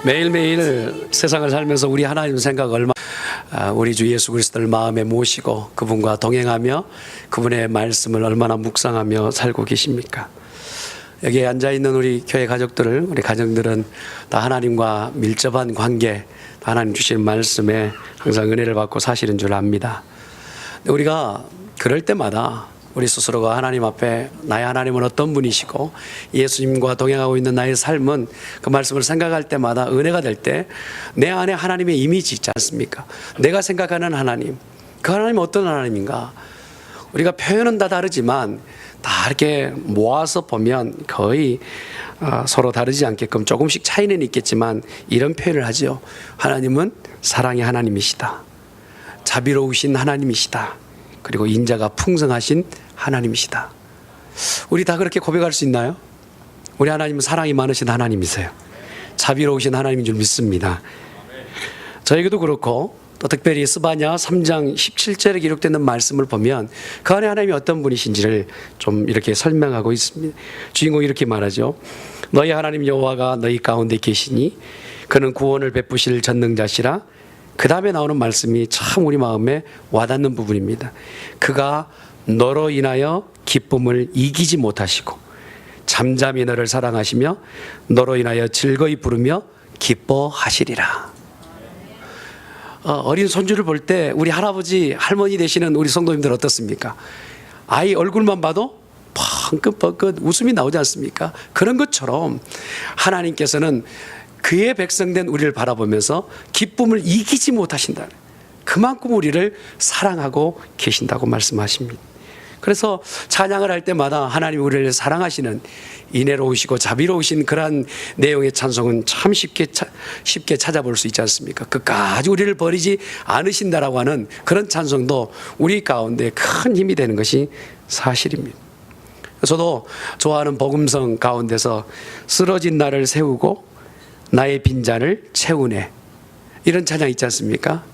매일매일 세상을 살면서 우리 하나님 생각 우리 주 예수 그리스도를 마음에 모시고 그분과 동행하며 그분의 말씀을 얼마나 묵상하며 살고 계십니까? 여기에 앉아있는 우리 교회 가족들을, 우리 가정들은 다 하나님과 밀접한 관계, 하나님 주시는 말씀에 항상 은혜를 받고 사시는 줄 압니다. 우리가 그럴 때마다 우리 스스로가 하나님 앞에 나의 하나님은 어떤 분이시고 예수님과 동행하고 있는 나의 삶은 그 말씀을 생각할 때마다 은혜가 될 때 내 안에 하나님의 이미지 있지 않습니까? 내가 생각하는 하나님, 그 하나님은 어떤 하나님인가? 우리가 표현은 다 다르지만 다 이렇게 모아서 보면 거의 서로 다르지 않게끔 조금씩 차이는 있겠지만 이런 표현을 하죠. 하나님은 사랑의 하나님이시다. 자비로우신 하나님이시다. 그리고 인자가 풍성하신 하나님이시다. 우리 다 그렇게 고백할 수 있나요? 우리 하나님은 사랑이 많으신 하나님이세요. 자비로우신 하나님인 줄 믿습니다. 저에게도 그렇고 또 특별히 스바냐 3장 17절에 기록되는 말씀을 보면 그 안에 하나님이 어떤 분이신지를 좀 이렇게 설명하고 있습니다. 주인공이 이렇게 말하죠. 너희 하나님 여호와가 너희 가운데 계시니 그는 구원을 베푸실 전능자시라. 그 다음에 나오는 말씀이 참 우리 마음에 와닿는 부분입니다. 그가 너로 인하여 기쁨을 이기지 못하시고 잠잠히 너를 사랑하시며 너로 인하여 즐거이 부르며 기뻐하시리라. 어린 손주를 볼 때 우리 할아버지 할머니 되시는 우리 성도님들 어떻습니까? 아이 얼굴만 봐도 펑긋펑긋 웃음이 나오지 않습니까? 그런 것처럼 하나님께서는 그의 백성된 우리를 바라보면서 기쁨을 이기지 못하신다. 그만큼 우리를 사랑하고 계신다고 말씀하십니다. 그래서 찬양을 할 때마다 하나님이 우리를 사랑하시는 인애로우시고 자비로우신 그러한 내용의 찬송은 참 쉽게 찾아볼 수 있지 않습니까? 끝까지 우리를 버리지 않으신다라고 하는 그런 찬송도 우리 가운데 큰 힘이 되는 것이 사실입니다. 저도 좋아하는 복음성 가운데서 쓰러진 나를 세우고 나의 빈잔을 채우네, 이런 찬양 있지 않습니까?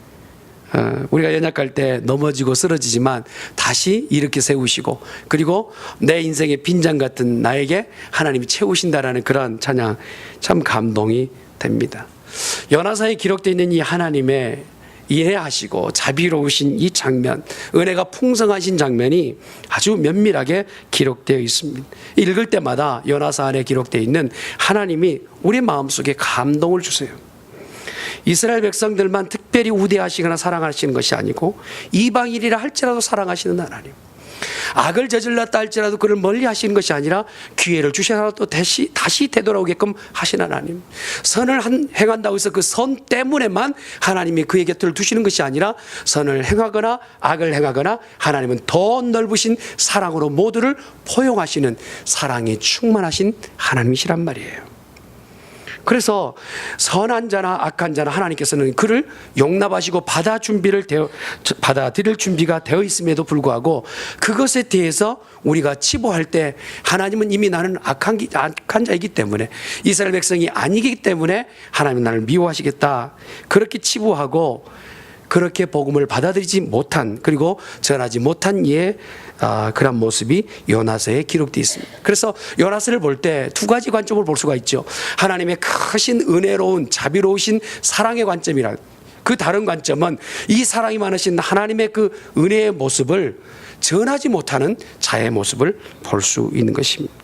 우리가 연약할 때 넘어지고 쓰러지지만 다시 이렇게 세우시고 그리고 내 인생의 빈잔 같은 나에게 하나님이 채우신다라는 그런 찬양, 참 감동이 됩니다. 요나서에 기록되어 있는 이 하나님의 인애하시고 자비로우신 이 장면, 은혜가 풍성하신 장면이 아주 면밀하게 기록되어 있습니다. 읽을 때마다 요나서 안에 기록되어 있는 하나님이 우리 마음속에 감동을 주세요. 이스라엘 백성들만 특별히 우대하시거나 사랑하시는 것이 아니고 이방인이라 할지라도 사랑하시는 하나님, 악을 저질렀다 할지라도 그를 멀리 하시는 것이 아니라 기회를 주셔서라도 다시 되돌아오게끔 하시는 하나님, 선을 행한다고 해서 그 선 때문에만 하나님이 그의 곁을 두시는 것이 아니라 선을 행하거나 악을 행하거나 하나님은 더 넓으신 사랑으로 모두를 포용하시는 사랑이 충만하신 하나님이시란 말이에요. 그래서 선한 자나 악한 자나 하나님께서는 그를 용납하시고 받아들일 준비가 되어 있음에도 불구하고 그것에 대해서 우리가 치부할 때 하나님은 이미 나는 악한 자이기 때문에, 이스라엘 백성이 아니기 때문에 하나님은 나를 미워하시겠다, 그렇게 치부하고 그렇게 복음을 받아들이지 못한, 그리고 전하지 못한 그런 모습이 요나서에 기록되어 있습니다. 그래서 요나서를 볼 때 두 가지 관점을 볼 수가 있죠. 하나님의 크신 은혜로운 자비로우신 사랑의 관점이라, 그 다른 관점은 이 사랑이 많으신 하나님의 그 은혜의 모습을 전하지 못하는 자의 모습을 볼 수 있는 것입니다.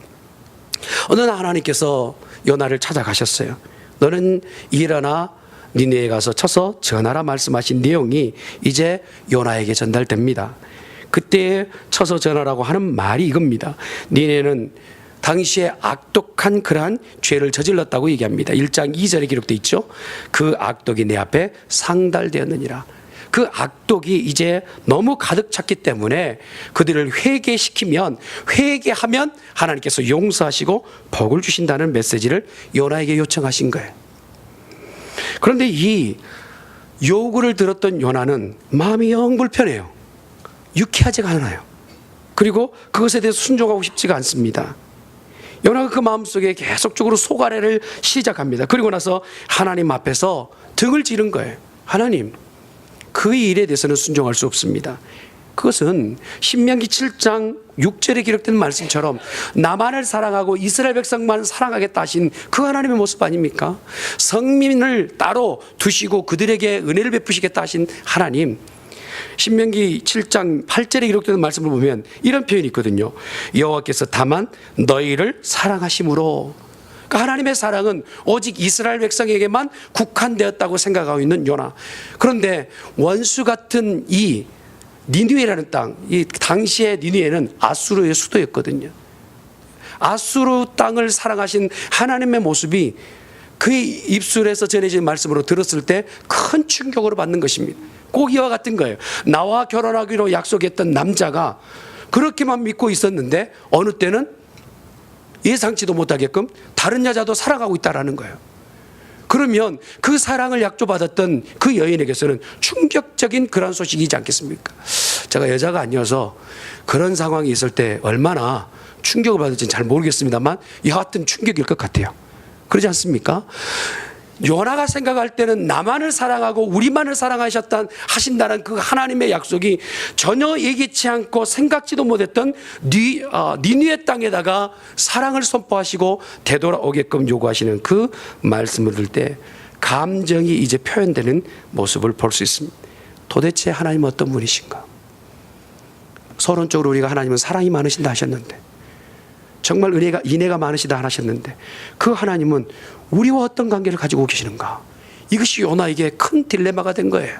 어느 날 하나님께서 요나를 찾아가셨어요. 너는 일어나 니네에 가서 쳐서 전하라 말씀하신 내용이 이제 요나에게 전달됩니다. 그때 쳐서 전하라고 하는 말이 이겁니다. 니네는 당시에 악독한 그러한 죄를 저질렀다고 얘기합니다. 1장 2절에 기록되어 있죠. 그 악독이 내 앞에 상달되었느니라. 그 악독이 이제 너무 가득 찼기 때문에 그들을 회개하면 하나님께서 용서하시고 복을 주신다는 메시지를 요나에게 요청하신 거예요. 그런데 이 요구를 들었던 요나는 마음이 영 불편해요. 유쾌하지가 않아요. 그리고 그것에 대해서 순종하고 싶지가 않습니다. 요나가 그 마음속에 계속적으로 속아래를 시작합니다. 그리고 나서 하나님 앞에서 등을 지른 거예요. 하나님, 그 일에 대해서는 순종할 수 없습니다. 그것은 신명기 7장 6절에 기록된 말씀처럼 나만을 사랑하고 이스라엘 백성만 사랑하겠다 하신 그 하나님의 모습 아닙니까? 성민을 따로 두시고 그들에게 은혜를 베푸시겠다 하신 하나님. 신명기 7장 8절에 기록되는 말씀을 보면 이런 표현이 있거든요. 여호와께서 다만 너희를 사랑하심으로. 그러니까 하나님의 사랑은 오직 이스라엘 백성에게만 국한되었다고 생각하고 있는 요나. 그런데 원수 같은 이 니느웨라는 땅, 이 당시의 니느웨는 아수르의 수도였거든요. 아수르 땅을 사랑하신 하나님의 모습이 그의 입술에서 전해진 말씀으로 들었을 때 큰 충격으로 받는 것입니다. 꼭 이와 같은 거예요. 나와 결혼하기로 약속했던 남자가 그렇게만 믿고 있었는데 어느 때는 예상치도 못하게끔 다른 여자도 사랑하고 있다라는 거예요. 그러면 그 사랑을 약조받았던 그 여인에게서는 충격적인 그런 소식이지 않겠습니까? 제가 여자가 아니어서 그런 상황이 있을 때 얼마나 충격을 받을지는 잘 모르겠습니다만 여하튼 충격일 것 같아요. 그러지 않습니까? 요나가 생각할 때는 나만을 사랑하고 우리만을 하신다는 그 하나님의 약속이 전혀 예기치 않고 생각지도 못했던 니느웨 땅에다가 사랑을 선포하시고 되돌아오게끔 요구하시는 그 말씀을 들을 때 감정이 이제 표현되는 모습을 볼 수 있습니다. 도대체 하나님은 어떤 분이신가? 서론적으로 우리가 하나님은 사랑이 많으신다 하셨는데, 정말 인애가 많으시다 하셨는데, 그 하나님은 우리와 어떤 관계를 가지고 계시는가? 이것이 요나에게 큰 딜레마가 된 거예요.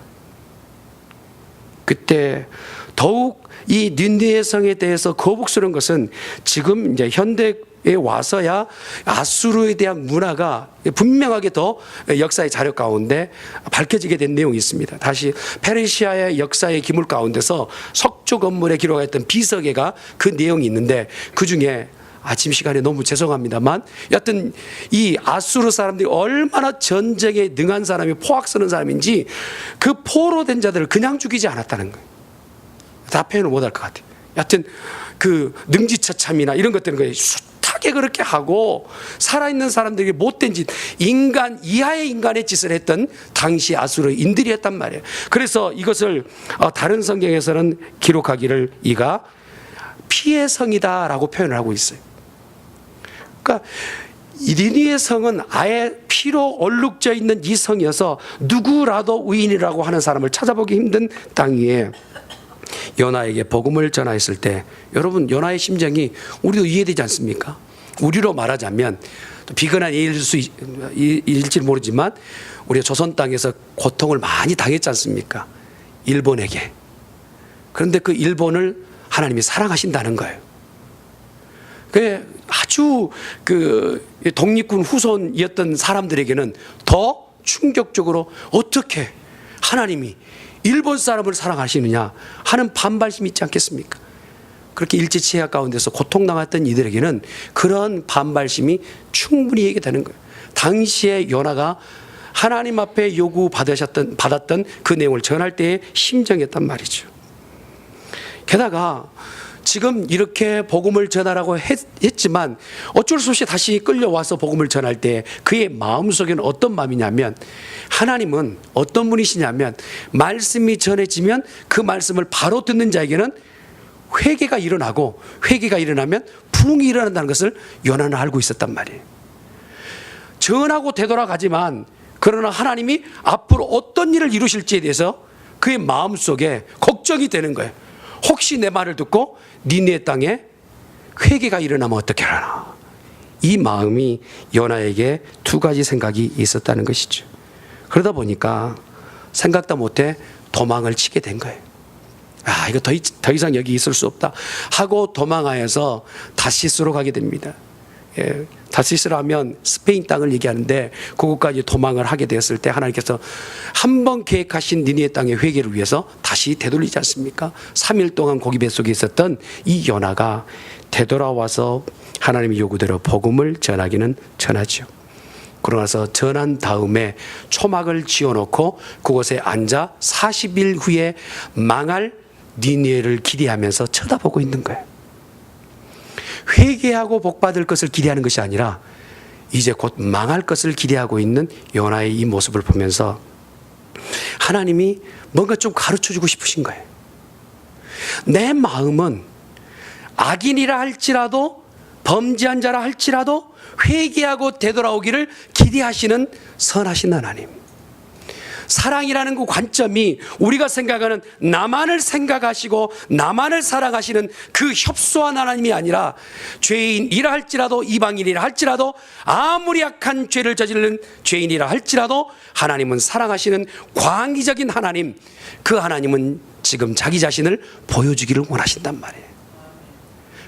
그때 더욱 이 니느웨 성에 대해서 거북스러운 것은 지금 이제 현대에 와서야 아수르에 대한 문화가 분명하게 더 역사의 자료 가운데 밝혀지게 된 내용이 있습니다. 다시 페르시아의 역사의 기물 가운데서 석조 건물에 기록했던 비석에가 그 내용이 있는데, 그 중에 아침 시간에 너무 죄송합니다만 여하튼 이 아수르 사람들이 얼마나 전쟁에 능한 사람이 포악 쓰는 사람인지 그 포로 된 자들을 그냥 죽이지 않았다는 거예요. 다 표현을 못할 것 같아요. 여하튼 그 능지처참이나 이런 것들은 거의 숱하게 그렇게 하고 살아있는 사람들에게 못된 짓, 인간 이하의 인간의 짓을 했던 당시 아수르인들이 했단 말이에요. 그래서 이것을 다른 성경에서는 기록하기를 이가 피의 성이다라고 표현을 하고 있어요. 그러니까 니느웨 성은 아예 피로 얼룩져 있는 이 성이어서 누구라도 의인이라고 하는 사람을 찾아보기 힘든 땅 위에 요나에게 복음을 전하였을 때, 여러분 요나의 심정이 우리도 이해되지 않습니까? 우리로 말하자면 비근한 일일지 모르지만 우리가 조선 땅에서 고통을 많이 당했지 않습니까? 일본에게. 그런데 그 일본을 하나님이 사랑하신다는 거예요. 아주 그 독립군 후손이었던 사람들에게는 더 충격적으로 어떻게 하나님이 일본 사람을 사랑하시느냐 하는 반발심이 있지 않겠습니까? 그렇게 일제치하 가운데서 고통당했던 이들에게는 그런 반발심이 충분히 얘기되는 거예요. 당시에 요나가 하나님 앞에 받았던 그 내용을 전할 때의 심정이었단 말이죠. 게다가 지금 이렇게 복음을 전하라고 했지만 어쩔 수 없이 다시 끌려와서 복음을 전할 때 그의 마음속에는 어떤 마음이냐면, 하나님은 어떤 분이시냐면 말씀이 전해지면 그 말씀을 바로 듣는 자에게는 회개가 일어나고, 회개가 일어나면 부흥이 일어난다는 것을 요나는 알고 있었단 말이에요. 전하고 되돌아가지만 그러나 하나님이 앞으로 어떤 일을 이루실지에 대해서 그의 마음속에 걱정이 되는 거예요. 혹시 내 말을 듣고 니느웨 땅에 회개가 일어나면 어떻게 하나. 이 마음이 요나에게 두 가지 생각이 있었다는 것이죠. 그러다 보니까 생각도 못해 도망을 치게 된 거예요. 이거 더 이상 여기 있을 수 없다 하고 도망하여서 다시스로 가게 됩니다. 다시스로 하면 스페인 땅을 얘기하는데 그곳까지 도망을 하게 되었을 때 하나님께서 한 번 계획하신 니느웨 땅의 회개를 위해서 다시 되돌리지 않습니까? 3일 동안 고기 뱃속에 있었던 이 요나가 되돌아와서 하나님의 요구대로 복음을 전하기는 전하죠. 그러나서 전한 다음에 초막을 지어놓고 그곳에 앉아 40일 후에 망할 니느웨를 기대하면서 쳐다보고 있는 거예요. 회개하고 복받을 것을 기대하는 것이 아니라 이제 곧 망할 것을 기대하고 있는 요나의 이 모습을 보면서 하나님이 뭔가 좀 가르쳐주고 싶으신 거예요. 내 마음은 악인이라 할지라도 범죄한 자라 할지라도 회개하고 되돌아오기를 기대하시는 선하신 하나님. 사랑이라는 그 관점이 우리가 생각하는 나만을 생각하시고 나만을 사랑하시는 그 협소한 하나님이 아니라 죄인이라 할지라도 이방인이라 할지라도 아무리 악한 죄를 저지르는 죄인이라 할지라도 하나님은 사랑하시는 광기적인 하나님, 그 하나님은 지금 자기 자신을 보여주기를 원하신단 말이에요.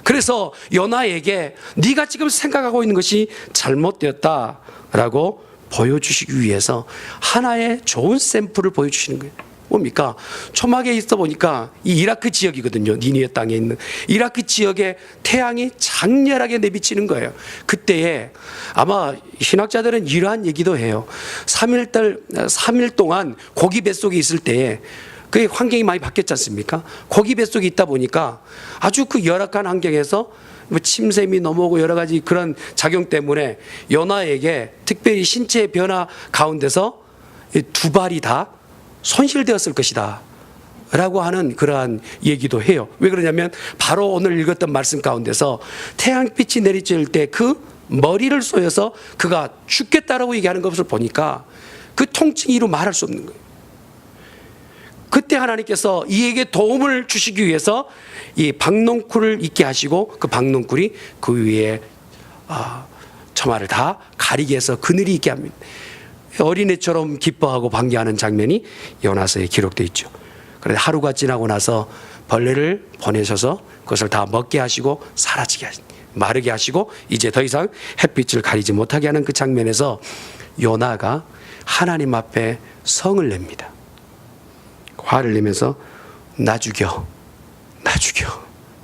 그래서 요나에게 네가 지금 생각하고 있는 것이 잘못되었다라고 보여주시기 위해서 하나의 좋은 샘플을 보여주시는 거예요. 뭡니까? 초막에 있어 보니까 이 이라크 지역이거든요. 니니웨 땅에 있는 이라크 지역에 태양이 장렬하게 내비치는 거예요. 그때에 아마 신학자들은 이러한 얘기도 해요. 3일 동안 고기 뱃속에 있을 때에 그 환경이 많이 바뀌었지 않습니까? 고기 뱃속에 있다 보니까 아주 그 열악한 환경에서 뭐 침샘이 넘어오고 여러 가지 그런 작용 때문에 요나에게 특별히 신체의 변화 가운데서 두 발이 다 손실되었을 것이다 라고 하는 그러한 얘기도 해요. 왜 그러냐면 바로 오늘 읽었던 말씀 가운데서 태양빛이 내리쬐을 때 그 머리를 쏘여서 그가 죽겠다라고 얘기하는 것을 보니까 그 통증이 이루 말할 수 없는 거예요. 그때 하나님께서 이에게 도움을 주시기 위해서 이 박농쿨을 있게 하시고 그 박농쿨이 그 위에 처마를 다 가리게 해서 그늘이 있게 합니다. 어린애처럼 기뻐하고 반겨하는 장면이 요나서에 기록되어 있죠. 그런데 하루가 지나고 나서 벌레를 보내셔서 그것을 다 먹게 하시고 사라지게 하십니다. 마르게 하시고 이제 더 이상 햇빛을 가리지 못하게 하는 그 장면에서 요나가 하나님 앞에 성을 냅니다. 화를 내면서 나 죽여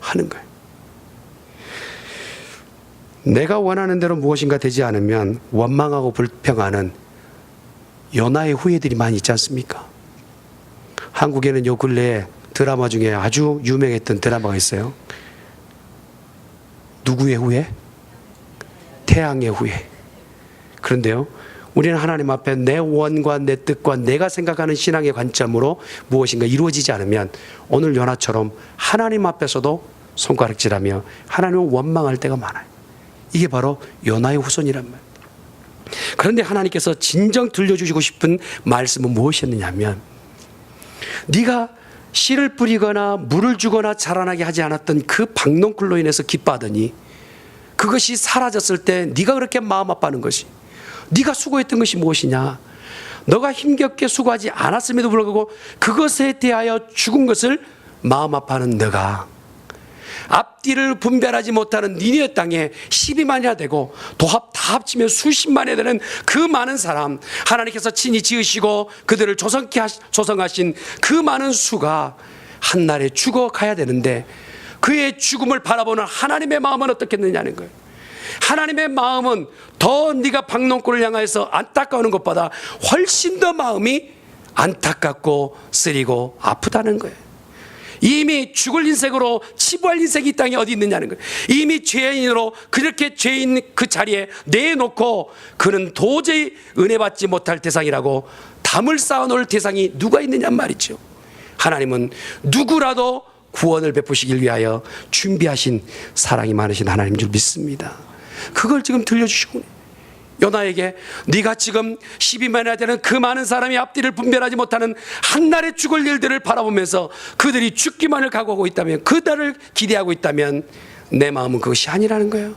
하는 거예요. 내가 원하는 대로 무엇인가 되지 않으면 원망하고 불평하는 요나의 후예들이 많이 있지 않습니까? 한국에는 요 근래에 드라마 중에 아주 유명했던 드라마가 있어요. 누구의 후예? 태양의 후예. 그런데요, 우리는 하나님 앞에 내 원과 내 뜻과 내가 생각하는 신앙의 관점으로 무엇인가 이루어지지 않으면 오늘 요나처럼 하나님 앞에서도 손가락질하며 하나님을 원망할 때가 많아요. 이게 바로 요나의 후손이란 말이에요. 그런데 하나님께서 진정 들려주시고 싶은 말씀은 무엇이었느냐면, 네가 씨를 뿌리거나 물을 주거나 자라나게 하지 않았던 그 박농쿨로 인해서 기뻐하더니 그것이 사라졌을 때 네가 그렇게 마음 아파하는 것이, 네가 수고했던 것이 무엇이냐? 너가 힘겹게 수고하지 않았음에도 불구하고 그것에 대하여 죽은 것을 마음 아파하는 너가 앞뒤를 분별하지 못하는 니느웨 땅에 12만이나 되고 다 합치면 수십만이 되는 그 많은 사람, 하나님께서 친히 지으시고 그들을 조성하신 그 많은 수가 한날에 죽어가야 되는데 그의 죽음을 바라보는 하나님의 마음은 어떻겠느냐는 거예요. 하나님의 마음은 더 네가 박농쿨을 향해서 안타까워하는 것보다 훨씬 더 마음이 안타깝고 쓰리고 아프다는 거예요. 이미 죽을 인생으로 치부할 인생이 이 땅에 어디 있느냐는 거예요. 이미 죄인으로 그렇게 죄인 그 자리에 내놓고 그는 도저히 은혜 받지 못할 대상이라고 담을 쌓아놓을 대상이 누가 있느냐 말이죠. 하나님은 누구라도 구원을 베푸시길 위하여 준비하신 사랑이 많으신 하나님인 줄 믿습니다. 그걸 지금 들려주시고, 요나에게 네가 지금 12만이나 되는 그 많은 사람이 앞뒤를 분별하지 못하는 한날에 죽을 일들을 바라보면서 그들이 죽기만을 각오하고 있다면, 그날을 기대하고 있다면 내 마음은 그것이 아니라는 거예요.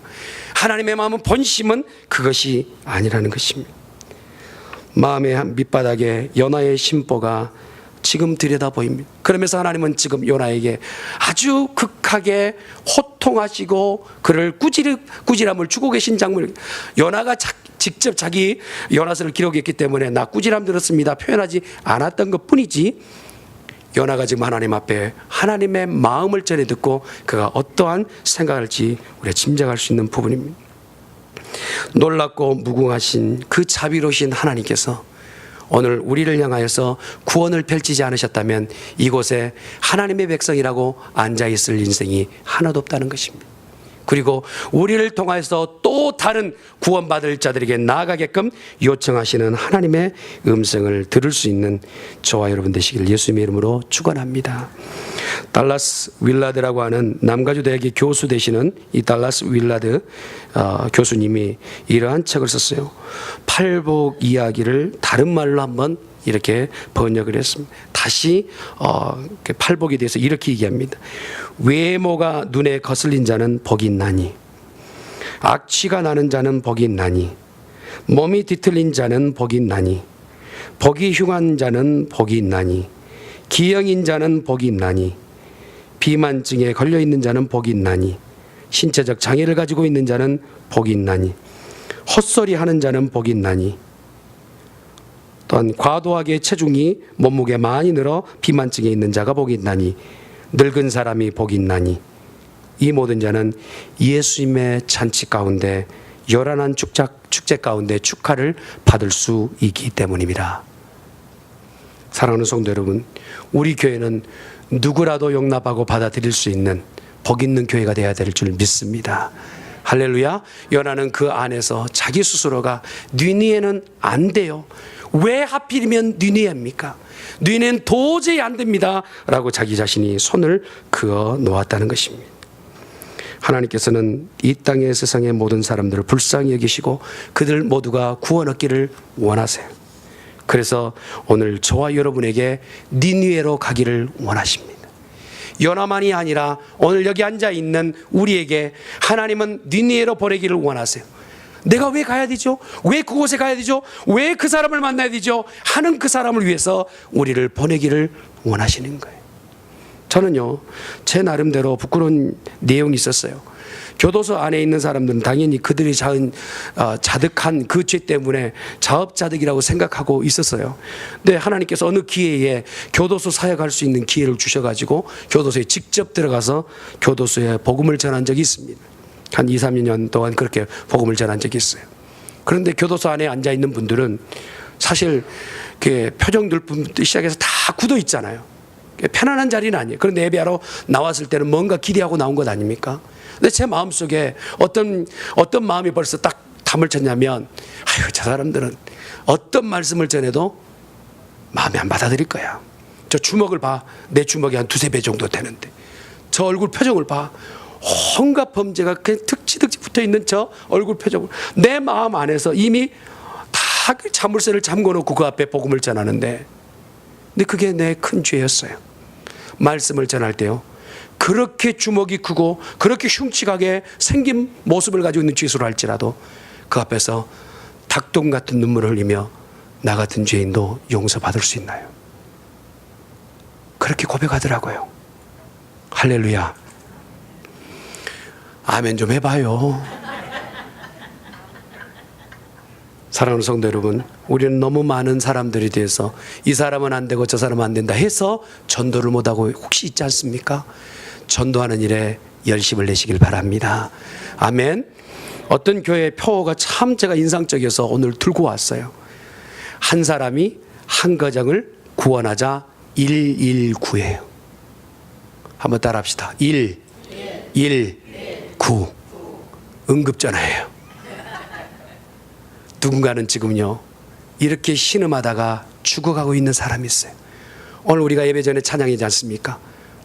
하나님의 마음은 본심은 그것이 아니라는 것입니다. 마음의 한 밑바닥에 요나의 심보가 지금 들여다 보입니다. 그러면서 하나님은 지금 요나에게 아주 극하게 호통하시고 그를 꾸지람을 주고 계신 장면을, 요나가 직접 자기 요나서를 기록했기 때문에 나 꾸지람 들었습니다 표현하지 않았던 것 뿐이지, 요나가 지금 하나님 앞에 하나님의 마음을 전해 듣고 그가 어떠한 생각을 할지 우리가 짐작할 수 있는 부분입니다. 놀랍고 무궁하신 그 자비로우신 하나님께서 오늘 우리를 향하여서 구원을 펼치지 않으셨다면 이곳에 하나님의 백성이라고 앉아있을 인생이 하나도 없다는 것입니다. 그리고 우리를 통하여서 또 다른 구원받을 자들에게 나아가게끔 요청하시는 하나님의 음성을 들을 수 있는 저와 여러분 되시길 예수님의 이름으로 축원합니다. 달라스 윌라드라고 하는 남가주 대학의 교수 되시는 이 달라스 윌라드 교수님이 이러한 책을 썼어요. 팔복 이야기를 다른 말로 한번 이렇게 번역을 했습니다. 다시 팔복에 대해서 이렇게 얘기합니다. 외모가 눈에 거슬린 자는 복이 있나니, 악취가 나는 자는 복이 있나니, 몸이 뒤틀린 자는 복이 있나니, 복이 흉한 자는 복이 있나니, 기형인 자는 복이 있나니, 비만증에 걸려 있는 자는 복이 있나니, 신체적 장애를 가지고 있는 자는 복이 있나니, 헛소리 하는 자는 복이 있나니, 또한 과도하게 체중이 몸무게 많이 늘어 비만증에 있는 자가 복이 있나니, 늙은 사람이 복이 있나니, 이 모든 자는 예수님의 잔치 가운데 요란한 축제 가운데 축하를 받을 수 있기 때문입니다. 사랑하는 성도 여러분, 우리 교회는 누구라도 용납하고 받아들일 수 있는 복 있는 교회가 되어야 될 줄 믿습니다. 할렐루야. 요나는 그 안에서 자기 스스로가 니느웨는 안 돼요. 왜 하필이면 니느웨입니까? 니느웨는 도저히 안 됩니다 라고 자기 자신이 손을 그어 놓았다는 것입니다. 하나님께서는 이 땅의 세상의 모든 사람들을 불쌍히 여기시고 그들 모두가 구원 얻기를 원하세요. 그래서 오늘 저와 여러분에게 니느웨로 가기를 원하십니다. 요나만이 아니라 오늘 여기 앉아 있는 우리에게 하나님은 니느웨로 보내기를 원하세요. 내가 왜 가야 되죠? 왜 그곳에 가야 되죠? 왜 그 사람을 만나야 되죠? 하는 그 사람을 위해서 우리를 보내기를 원하시는 거예요. 저는요, 제 나름대로 부끄러운 내용이 있었어요. 교도소 안에 있는 사람들은 당연히 그들이 자득한 그 죄 때문에 자업자득이라고 생각하고 있었어요. 근데 하나님께서 어느 기회에 교도소 사역할 수 있는 기회를 주셔가지고 교도소에 직접 들어가서 교도소에 복음을 전한 적이 있습니다. 한 2, 3년 동안 그렇게 복음을 전한 적이 있어요. 그런데 교도소 안에 앉아있는 분들은 사실 표정들부터 시작해서 다 굳어 있잖아요. 편안한 자리는 아니에요. 그런데 예배하러 나왔을 때는 뭔가 기대하고 나온 것 아닙니까? 근데 제 마음속에 어떤 마음이 벌써 딱 담을 쳤냐면, 아유, 저 사람들은 어떤 말씀을 전해도 마음에 안 받아들일 거야. 저 주먹을 봐. 내 주먹이 한 2-3배 정도 되는데 저 얼굴 표정을 봐. 온갖 범죄가 그냥 득지 붙어 있는 저 얼굴 표정을, 내 마음 안에서 이미 다 그 자물쇠를 잠궈놓고 그 앞에 복음을 전하는데, 근데 그게 내 큰 죄였어요. 말씀을 전할 때요, 그렇게 주먹이 크고 그렇게 흉측하게 생긴 모습을 가지고 있는 죄수를 할지라도 그 앞에서 닭똥 같은 눈물을 흘리며 나 같은 죄인도 용서받을 수 있나요? 그렇게 고백하더라고요. 할렐루야. 아멘 좀 해봐요. 사랑하는 성도 여러분, 우리는 너무 많은 사람들에 대해서 이 사람은 안 되고 저 사람은 안 된다 해서 전도를 못하고 혹시 있지 않습니까? 전도하는 일에 열심을 내시길 바랍니다. 아멘. 어떤 교회 표어가 참 제가 인상적이어서 오늘 들고 왔어요. 한 사람이 한 가정을 구원하자 119예요. 한번 따라 합시다. 119 응급전화예요. 누군가는 지금요, 이렇게 신음하다가 죽어가고 있는 사람이 있어요. 오늘 우리가 예배 전에 찬양이지 않습니까?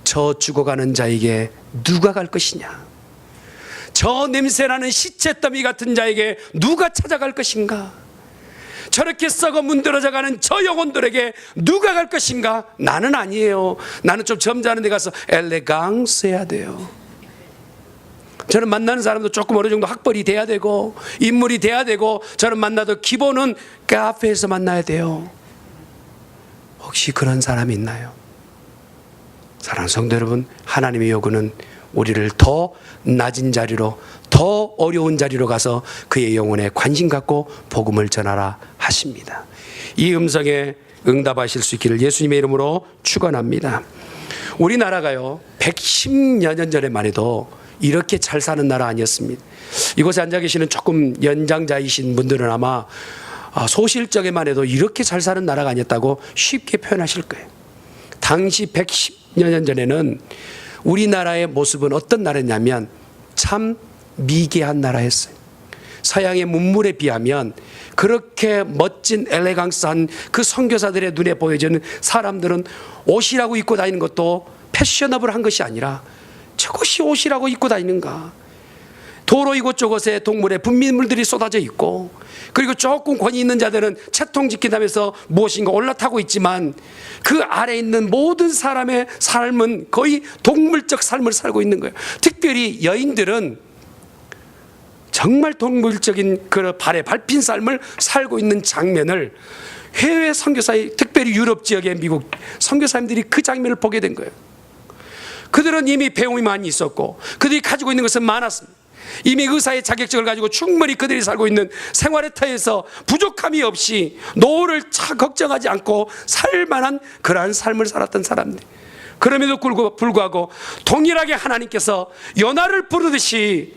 저 죽어가는 자에게 누가 갈 것이냐? 저 냄새나는 시체더미 같은 자에게 누가 찾아갈 것인가? 저렇게 썩어 문드러져가는 저 영혼들에게 누가 갈 것인가? 나는 아니에요. 나는 좀 점잖은 데 가서 엘레강스 해야 돼요. 저는 만나는 사람도 조금 어느 정도 학벌이 돼야 되고 인물이 돼야 되고, 저는 만나도 기본은 카페에서 만나야 돼요. 혹시 그런 사람이 있나요? 사랑하는 성도 여러분, 하나님의 요구는 우리를 더 낮은 자리로, 더 어려운 자리로 가서 그의 영혼에 관심 갖고 복음을 전하라 하십니다. 이 음성에 응답하실 수 있기를 예수님의 이름으로 축원합니다. 우리나라가요, 110여 년 전에만 해도 이렇게 잘 사는 나라 아니었습니다. 이곳에 앉아 계시는 조금 연장자이신 분들은 아마 소실적에만 해도 이렇게 잘 사는 나라가 아니었다고 쉽게 표현하실 거예요. 당시 110여 년 전에는 우리나라의 모습은 어떤 나라였냐면 참 미개한 나라였어요. 서양의 문물에 비하면 그렇게 멋진 엘레강스한 그 선교사들의 눈에 보여지는 사람들은 옷이라고 입고 다니는 것도 패셔너블한 것이 아니라 저것이 옷이라고 입고 다니는가. 도로 이곳저곳에 동물의 분비물들이 쏟아져 있고, 그리고 조금 권위 있는 자들은 채통 지킨다면서 무엇인가 올라타고 있지만 그 아래에 있는 모든 사람의 삶은 거의 동물적 삶을 살고 있는 거예요. 특별히 여인들은 정말 동물적인 그 발에 밟힌 삶을 살고 있는 장면을 해외 선교사의, 특별히 유럽 지역의 미국 선교사님들이 그 장면을 보게 된 거예요. 그들은 이미 배움이 많이 있었고 그들이 가지고 있는 것은 많았습니다. 이미 의사의 자격증을 가지고 충분히 그들이 살고 있는 생활의 터에서 부족함이 없이 노후를 걱정하지 않고 살만한 그러한 삶을 살았던 사람들. 그럼에도 불구하고 동일하게 하나님께서 요나를 부르듯이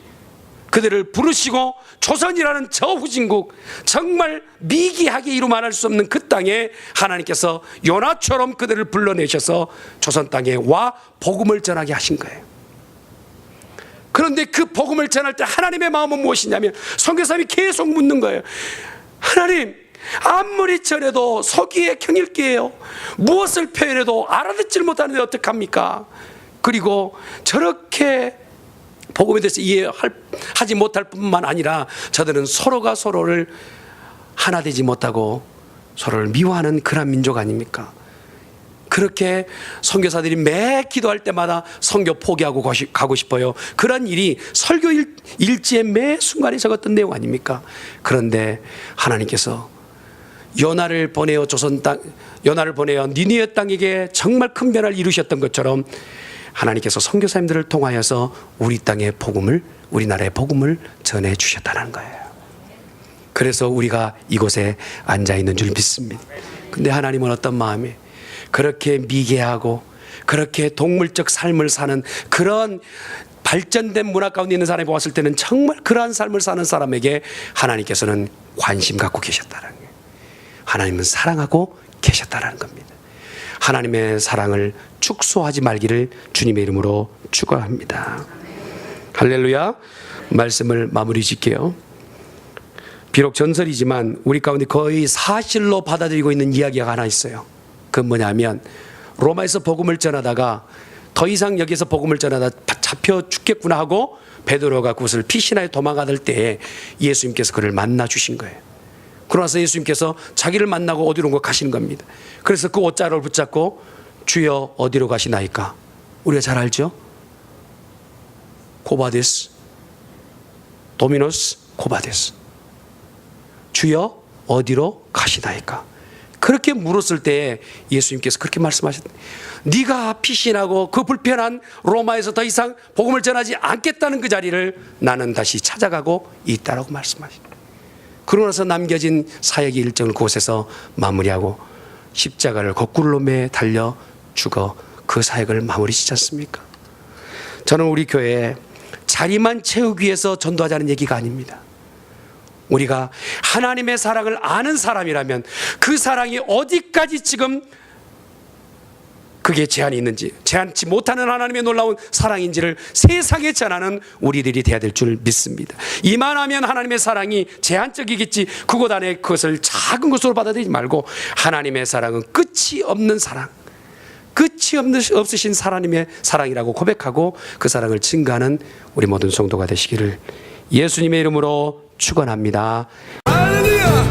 그들을 부르시고 조선이라는 저 후진국, 정말 미개하게 이루 말할 수 없는 그 땅에 하나님께서 요나처럼 그들을 불러내셔서 조선 땅에 와 복음을 전하게 하신 거예요. 그런데 그 복음을 전할 때 하나님의 마음은 무엇이냐면, 선교사님이 계속 묻는 거예요. 하나님, 아무리 전해도 서기의 경일기예요. 무엇을 표현해도 알아듣질 못하는데 어떡합니까? 그리고 저렇게 복음에 대해서 이해하지 못할 뿐만 아니라 저들은 서로가 서로를 하나 되지 못하고 서로를 미워하는 그런 민족 아닙니까? 그렇게 선교사들이 매 기도할 때마다 선교 포기하고 가고 싶어요. 그런 일이 설교 일지의 매 순간에 적었던 내용 아닙니까? 그런데 하나님께서 요나를 보내어 니느웨 땅에게 정말 큰 변화를 이루셨던 것처럼 하나님께서 선교사님들을 통하여서 우리 땅의 복음을, 우리나라의 복음을 전해 주셨다는 거예요. 그래서 우리가 이곳에 앉아 있는 줄 믿습니다. 근데 하나님은 어떤 마음에 그렇게 미개하고 그렇게 동물적 삶을 사는 그런 발전된 문화 가운데 있는 사람이 왔을 때는 정말 그러한 삶을 사는 사람에게 하나님께서는 관심 갖고 계셨다는 거예요. 하나님은 사랑하고 계셨다는 겁니다. 하나님의 사랑을 축소하지 말기를 주님의 이름으로 축원합니다. 할렐루야. 말씀을 마무리 짓게요. 비록 전설이지만 우리 가운데 거의 사실로 받아들이고 있는 이야기가 하나 있어요. 그건 뭐냐면, 로마에서 복음을 전하다가 더 이상 여기서 복음을 전하다 잡혀 죽겠구나 하고 베드로가 그것을 피신하여 도망가던 때에 예수님께서 그를 만나 주신 거예요. 그러나서 예수님께서 자기를 만나고 어디로 가시는 겁니다. 그래서 그 옷자락을 붙잡고 주여 어디로 가시나이까? 우리가 잘 알죠? 코바데스, 도미노스 코바데스. 주여 어디로 가시나이까? 그렇게 물었을 때 예수님께서 그렇게 말씀하셨다. 네가 피신하고 그 불편한 로마에서 더 이상 복음을 전하지 않겠다는 그 자리를 나는 다시 찾아가고 있다라고 말씀하십니다. 그러고 나서 남겨진 사역의 일정을 그곳에서 마무리하고 십자가를 거꾸로 매 달려 죽어 그 사역을 마무리 짓지 않습니까? 저는 우리 교회에 자리만 채우기 위해서 전도하자는 얘기가 아닙니다. 우리가 하나님의 사랑을 아는 사람이라면 그 사랑이 어디까지 지금 그게 제한이 있는지, 제한치 못하는 하나님의 놀라운 사랑인지를 세상에 전하는 우리들이 돼야 될 줄 믿습니다. 이만하면 하나님의 사랑이 제한적이겠지, 그것 안에 그것을 작은 것으로 받아들이지 말고 하나님의 사랑은 끝이 없는 사랑, 끝이 없으신 하나님의 사랑이라고 고백하고 그 사랑을 증거하는 우리 모든 성도가 되시기를 예수님의 이름으로 축원합니다. 할렐루야.